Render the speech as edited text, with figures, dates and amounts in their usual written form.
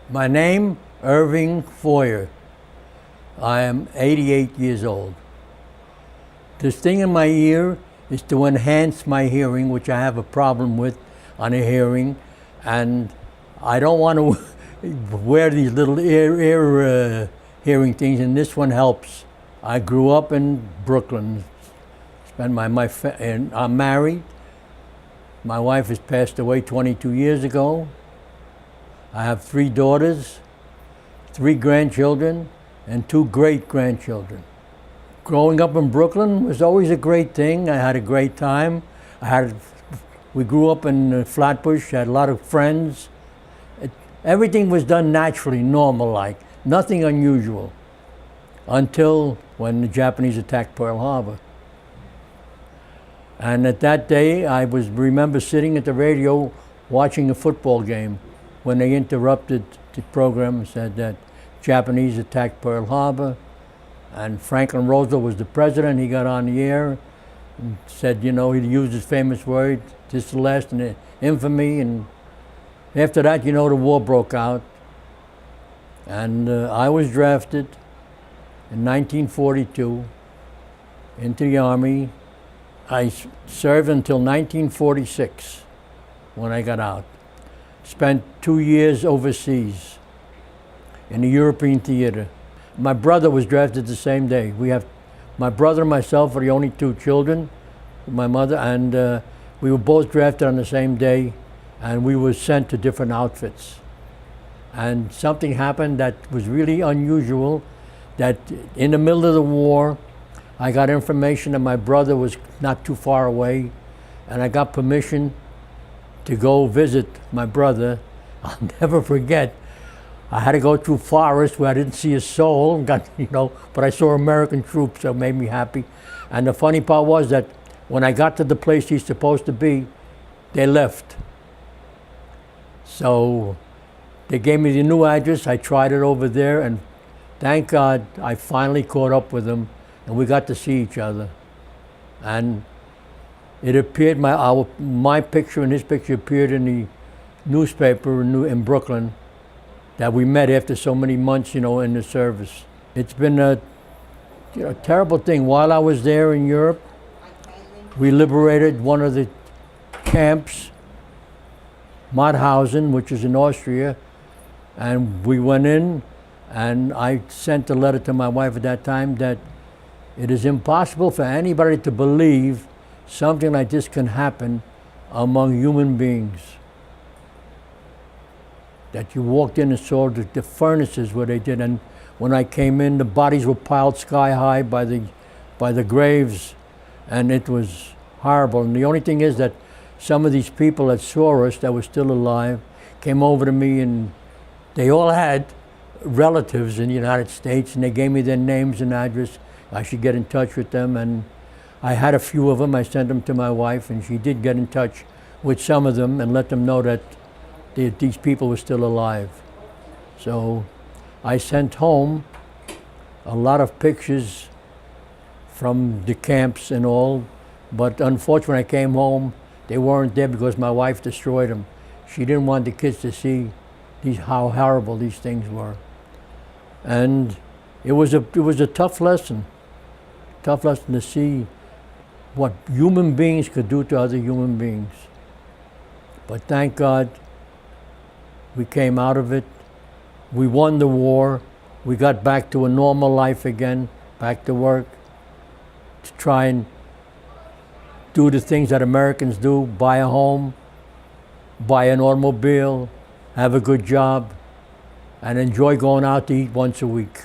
My name, Irving Feuer. I am 88 years old. This thing in my ear is to enhance my hearing, which I have a problem with on a hearing, and I don't want to wear these little ear hearing things, and this one helps. I grew up in Brooklyn. And I'm married. My wife has passed away 22 years ago. I have 3 daughters, 3 grandchildren, and 2 great-grandchildren. Growing up in Brooklyn was always a great thing. I had a great time. We grew up in Flatbush, had a lot of friends. Everything was done naturally, normal-like, nothing unusual, until when the Japanese attacked Pearl Harbor. And at that day, I remember sitting at the radio watching a football game when they interrupted the program and said that Japanese attacked Pearl Harbor, and Franklin Roosevelt was the president. He got on the air and said, he used his famous word, "This is the last in infamy," and after that, the war broke out. And I was drafted in 1942 into the Army. I served until 1946 when I got out. Spent 2 years overseas in the European theater. My brother was drafted the same day. My brother and myself are the only 2 children, my mother, and we were both drafted on the same day, and we were sent to different outfits. And something happened that was really unusual, that in the middle of the war, I got information that my brother was not too far away, and I got permission to go visit my brother. I'll never forget. I had to go through forests where I didn't see a soul, but I saw American troops, so it made me happy. And the funny part was that when I got to the place he's supposed to be, they left. So they gave me the new address. I tried it over there, and thank God I finally caught up with him, and we got to see each other. And it appeared, my picture and his picture appeared in the newspaper in Brooklyn, that we met after so many months, in the service. It's been a terrible thing. While I was there in Europe, we liberated one of the camps, Mauthausen, which is in Austria, and we went in, and I sent a letter to my wife at that time that it is impossible for anybody to believe something like this can happen among human beings. That you walked in and saw the furnaces where they did, and when I came in, the bodies were piled sky high by the graves, and it was horrible. And the only thing is that some of these people that saw us, that were still alive, came over to me, and they all had relatives in the United States, and they gave me their names and address. I should get in touch with them, and I had a few of them. I sent them to my wife, and she did get in touch with some of them and let them know that these people were still alive. So I sent home a lot of pictures from the camps and all, but unfortunately when I came home, they weren't there because my wife destroyed them. She didn't want the kids to see how horrible these things were. And it was a tough lesson to see what human beings could do to other human beings. But thank God, we came out of it. We won the war. We got back to a normal life again, back to work, to try and do the things that Americans do: buy a home, buy an automobile, have a good job, and enjoy going out to eat once a week.